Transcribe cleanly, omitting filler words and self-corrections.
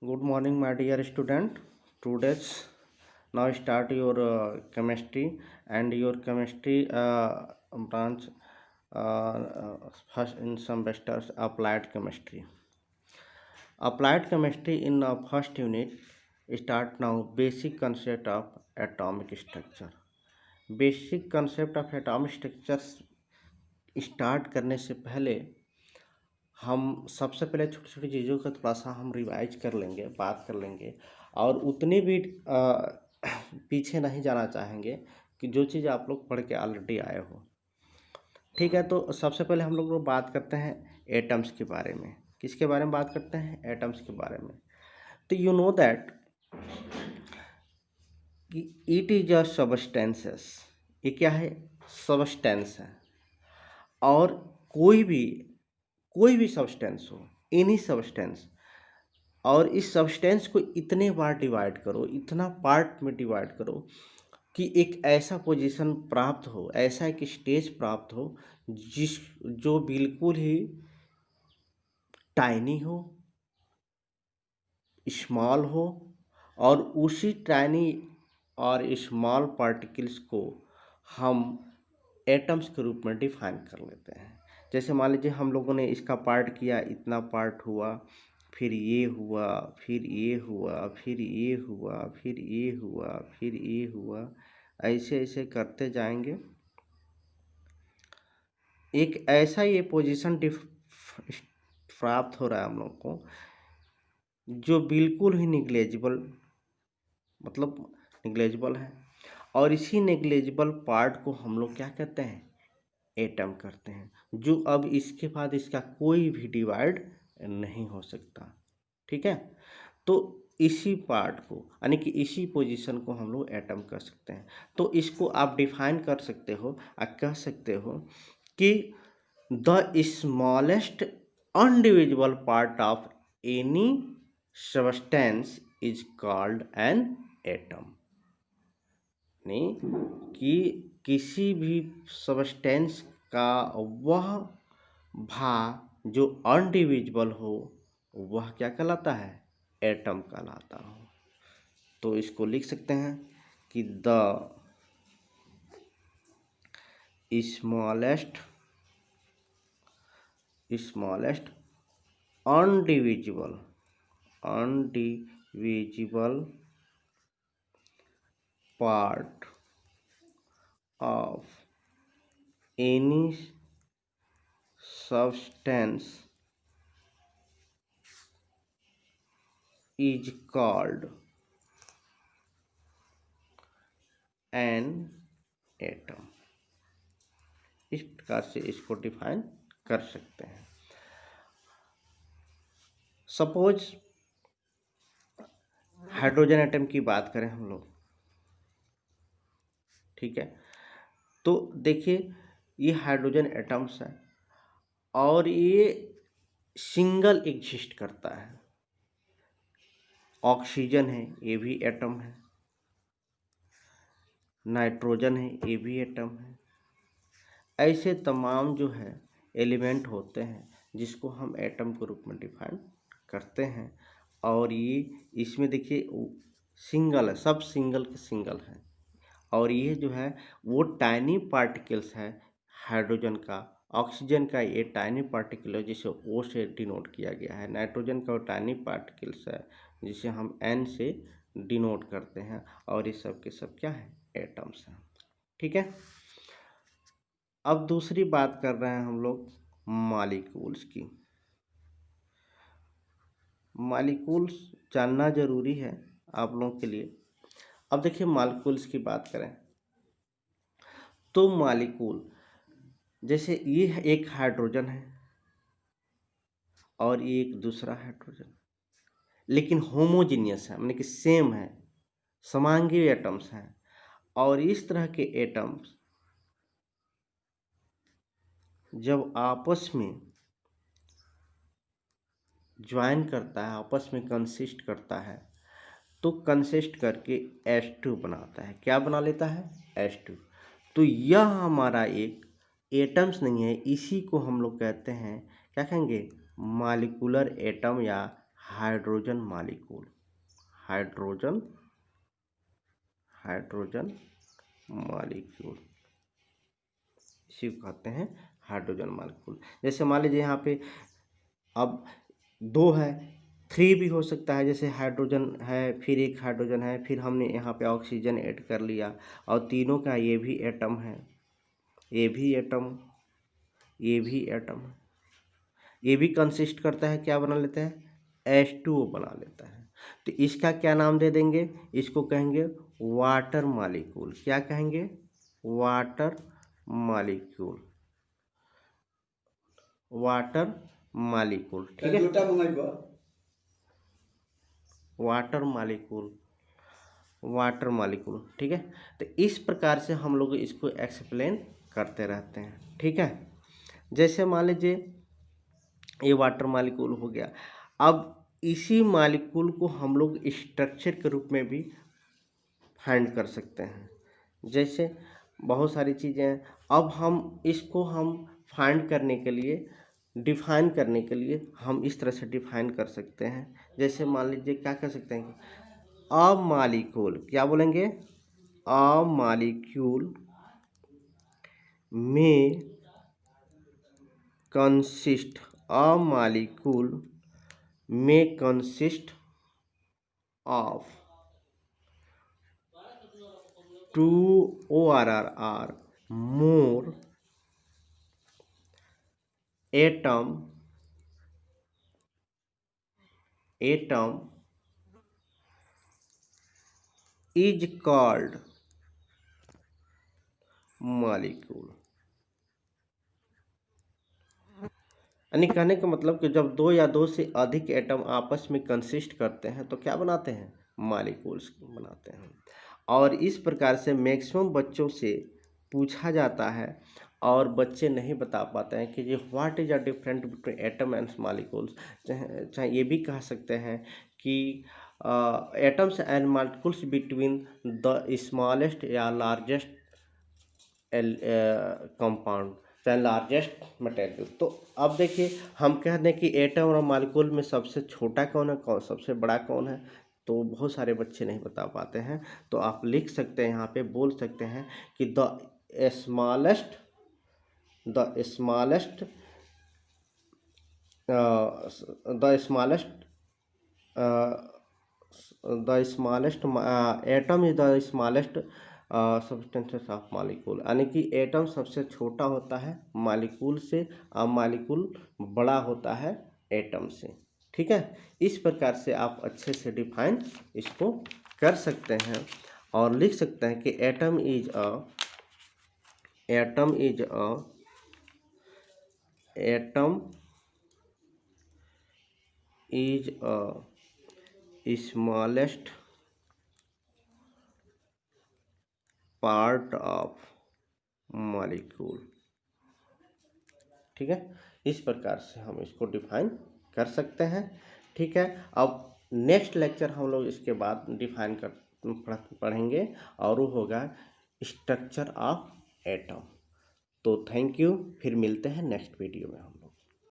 Good morning, my dear student. Today's now start your chemistry and your chemistry branch first in semesters applied chemistry. Applied chemistry in first unit start now basic concept of atomic structure. Basic concept of atomic structures start करने से पहले हम सबसे पहले छोटी छोटी चीज़ों का थोड़ा सा हम रिवाइज कर लेंगे, बात कर लेंगे और उतनी भी पीछे नहीं जाना चाहेंगे कि जो चीज़ आप लोग पढ़ के ऑलरेडी आए हो। ठीक है, तो सबसे पहले हम लोग बात करते हैं एटम्स के बारे में। किसके बारे में बात करते हैं? एटम्स के बारे में। तो यू नो दैट कि इट इज अ सबस्टेंसेस। ये क्या है? सबस्टेंस है। और कोई भी सब्सटेंस हो, एनी सब्सटेंस, और इस सब्सटेंस को इतने बार डिवाइड करो, इतना पार्ट में डिवाइड करो कि एक ऐसा पोजीशन प्राप्त हो, ऐसा एक स्टेज प्राप्त हो जो बिल्कुल ही टाइनी हो, स्मॉल हो, और उसी टाइनी और स्मॉल पार्टिकल्स को हम एटम्स के रूप में डिफाइन कर लेते हैं। जैसे मान लीजिए हम लोगों ने इसका पार्ट किया, इतना पार्ट हुआ, फिर ये हुआ, फिर ये हुआ, फिर ये हुआ, फिर ये हुआ, फिर ये हुआ, ऐसे ऐसे करते जाएंगे। एक ऐसा ये पोजीशन प्राप्त हो रहा है हम लोग को जो बिल्कुल ही निग्लेजिबल, मतलब निग्लेजिबल है। और इसी नेग्लेजिबल पार्ट को हम लोग क्या कहते हैं? एटम करते हैं, जो अब इसके बाद इसका कोई भी डिवाइड नहीं हो सकता। ठीक है, तो इसी पार्ट को यानी कि इसी पोजीशन को हम लोग एटम कर सकते हैं। तो इसको आप डिफाइन कर सकते हो और कह सकते हो कि the smallest undivisible part of any substance is called an atom. नहीं कि किसी भी सबस्टेंस का वह भाग जो अनडिविजिबल हो, वह क्या कहलाता है? एटम कहलाता हो। तो इसको लिख सकते हैं कि the smallest undivisible part of any substance is called an atom। इस प्रकार से इसको डिफाइन कर सकते हैं। सपोज हाइड्रोजन एटम की बात करें हम लोग, ठीक है, तो देखिए ये हाइड्रोजन एटम्स है और ये सिंगल एग्जिस्ट करता है। ऑक्सीजन है, ये भी एटम है। नाइट्रोजन है, ये भी एटम है। ऐसे तमाम जो है एलिमेंट होते हैं जिसको हम एटम के रूप में डिफाइन करते हैं। और ये इसमें देखिए सिंगल है, सब सिंगल के सिंगल है। और ये जो है वो टाइनी पार्टिकल्स है हाइड्रोजन का। ऑक्सीजन का ये टाइनी पार्टिकल है जिसे ओ से डिनोट किया गया है। नाइट्रोजन का वो टाइनी पार्टिकल्स है जिसे हम एन से डिनोट करते हैं। और ये सब के सब क्या है? एटम्स हैं। ठीक है, अब दूसरी बात कर रहे हैं हम लोग मॉलिक्यूल्स की। मॉलिक्यूल्स जानना जरूरी है आप लोगों के लिए। अब देखिए मॉलिक्यूल्स की बात करें तो मॉलिक्यूल जैसे ये एक हाइड्रोजन है और ये एक दूसरा हाइड्रोजन, लेकिन होमोजीनियस है, यानी कि सेम है, समांगी एटम्स हैं। और इस तरह के एटम्स जब आपस में ज्वाइन करता है, आपस में कंसिस्ट करता है, तो कंसिस्ट करके H2 बनाता है। क्या बना लेता है? H2। तो यह हमारा एक एटम्स नहीं है, इसी को हम लोग कहते हैं, क्या कहेंगे? मॉलिक्यूलर एटम या hydrogen molecule, hydrogen hydrogen molecule, इसी को कहते हैं हाइड्रोजन मॉलिक्यूल। जैसे मान लीजिए यहाँ पे अब 2 है, 3 भी हो सकता है, जैसे हाइड्रोजन है, फिर एक हाइड्रोजन है, फिर हमने यहाँ पे ऑक्सीजन ऐड कर लिया, और तीनों का ये भी एटम है, ये भी एटम, ये भी एटम, ये भी कंसिस्ट करता है, क्या बना लेता है, H2O बना लेता है। तो इसका क्या नाम दे देंगे, इसको कहेंगे वाटर मॉलिक्यूल। क्या कहेंगे, वाटर मॉलिक्यूल, वाटर मॉलिक्यूल, ठीक है, वाटर मॉलिक्यूल, वाटर मॉलिक्यूल, ठीक है। तो इस प्रकार से हम लोग इसको एक्सप्लेन करते रहते हैं, ठीक है। जैसे मान लीजिए ये वाटर मॉलिक्यूल हो गया, अब इसी मॉलिक्यूल को हम लोग स्ट्रक्चर के रूप में भी फाइंड कर सकते हैं। जैसे बहुत सारी चीज़ें हैं, अब हम इसको हम फाइंड करने के लिए, डिफाइन करने के लिए हम इस तरह से डिफाइन कर सकते हैं। जैसे मान लीजिए क्या कर सकते हैं, अ मॉलिक्यूल, क्या बोलेंगे, अ मॉलिक्यूल में कंसिस्ट, अ मॉलिक्यूल में consist of 2 or more atom is called molecule। यानी कहने का मतलब कि जब 2 या 2 से अधिक एटम आपस में कंसिस्ट करते हैं तो क्या बनाते हैं, मॉलिक्यूल्स बनाते हैं। और इस प्रकार से मैक्सिमम बच्चों से पूछा जाता है और बच्चे नहीं बता पाते हैं कि ये what is a different between atom and molecules. चाहे ये भी कह सकते हैं कि atoms and molecules between the smallest या लार्जेस्ट कंपाउंड, चाहे लार्जेस्ट मटेरियल। तो अब देखिए हम कह दें कि एटम और मॉलिक्यूल में सबसे छोटा कौन है, कौन सबसे बड़ा कौन है, तो बहुत सारे बच्चे नहीं बता पाते हैं। तो आप लिख सकते हैं, यहाँ पे बोल सकते हैं कि the smallest the smallest the smallest atom is the smallest substances of molecule. यानी कि एटम सबसे छोटा होता है मॉलिक्यूल से, और मॉलिक्यूल बड़ा होता है एटम से, ठीक है। इस प्रकार से आप अच्छे से डिफाइन इसको कर सकते हैं और लिख सकते हैं कि atom is a atom is a atom is a smallest part of molecule, ठीक है। इस प्रकार से हम इसको डिफाइन कर सकते हैं, ठीक है। अब नेक्स्ट लेक्चर हम लोग इसके बाद डिफाइन कर पढ़ेंगे और वो होगा स्ट्रक्चर ऑफ एटम। तो थैंक यू, फिर मिलते हैं नेक्स्ट वीडियो में हम।